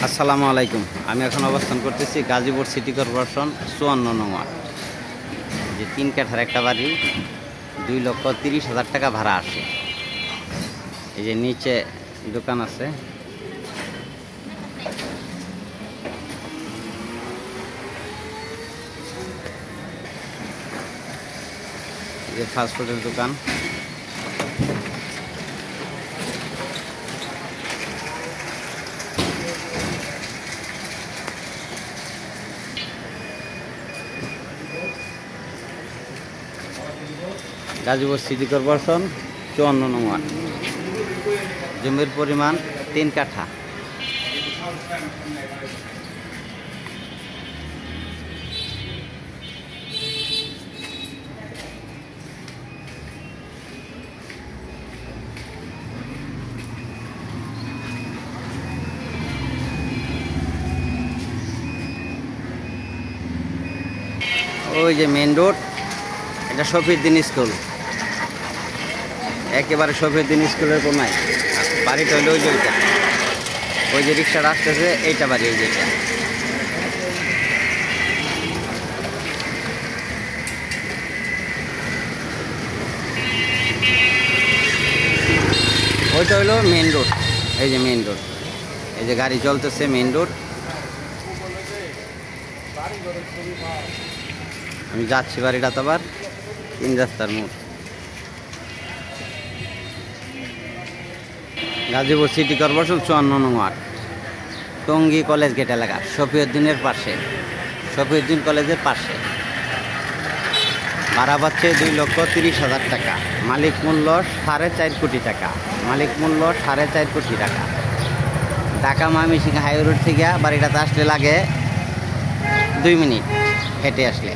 আসসালামু আলাইকুম। আমি এখন অবস্থান করতেছি গাজীপুর সিটি কর্পোরেশন 54 নং ওয়ার্ড। যে 3 কাঠার একটা বাড়ি, 2,30,000 টাকা ভাড়া আসে। এই যে নিচে দোকান আছে, এই যে ফাস্টফুডের দোকান। গাজীপুর সিটি কর্পোরেশন 54 নং ওয়ার্ড। জমির পরিমাণ 3 কাঠা। ওই যে মেন রোড, এটা শফিউদ্দিন স্কুল, একেবারে শফিউদ্দিন স্কুলের কোনায়। বাড়িটা হইলো ওই যে ওইটা, ওই যে রিক্সাটা আসতেছে, এইটা বাড়ি, এই যে এটা। ওইটা হইলো মেন রোড, এই যে মেন রোড, এই যে গাড়ি চলতেছে মেন রোড। আমি যাচ্ছি বাড়িটা তো আবার 3 রাস্তার মোড়। গাজীপুর সিটি কর্পোরেশন 54 নং ওয়ার্ড, টঙ্গী কলেজ গেট এলাকা, শফিউদ্দিনের পাশে, শফিউদ্দিন কলেজের পাশে। ভাড়া পাচ্ছে 2,30,000 টাকা। মালিক মূল্য 4.5 কোটি টাকা। মালিক মূল্য 4.5 কোটি টাকা। ঢাকা ময়মনসিংহ হাই রোড থেকে বাড়িটাতে আসলে লাগে 2 মিনিট হেঁটে আসলে।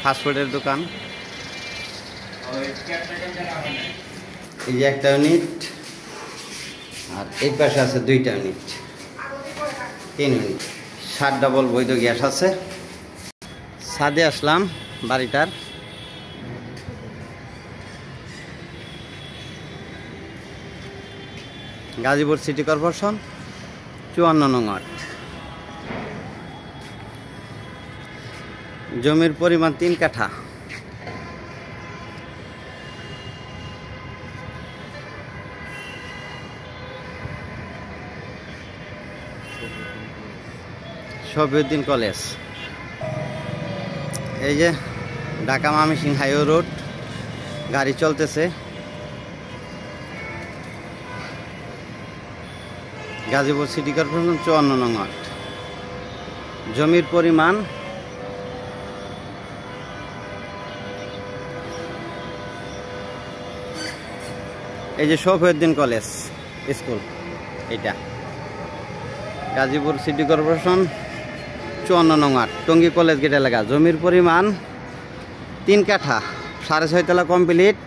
ফাস্টফুডের দোকান, এই যে একটা ইউনিট, আর এই পাশে আছে 2টা ইউনিট, 3 ইউনিট। 7 ডাবল বৈধ গ্যাস আছে। ছাদে আসলাম বাড়িটার। গাজীপুর সিটি কর্পোরেশন 54 নং ওয়ার্ড। জমির পরিমাণ 3 কাঠা। শফিউদ্দিন কলেজ, এই যে ঢাকা ময়মনসিংহ হাইওয়ে রোড, গাড়ি চলতেছে। গাজীপুর সিটি কর্পোরেশন 54 নং ওয়ার্ড। জমির পরিমাণ এই যে শফিউদ্দিন কলেজ স্কুল, এইটা। গাজীপুর সিটি কর্পোরেশন 54 নং ওয়ার্ড, টঙ্গী কলেজ গেট এলাকা। জমির পরিমাণ 3 কাঠা, 6.5 তলা কমপ্লিট।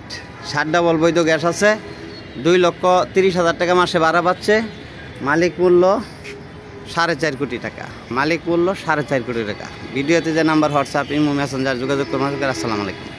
7 ডাবল বৈধ গ্যাস আছে। 2,30,000 টাকা মাসে ভাড়া পাচ্ছে। মালিক মূল্য 4.5 কোটি টাকা। মালিক মূল্য 4.5 কোটি টাকা। ভিডিওতে যে নাম্বার হোয়াটসঅ্যাপ, ইমো, মেসেঞ্জার যোগাযোগ করবেন। আসসালামু আলাইকুম।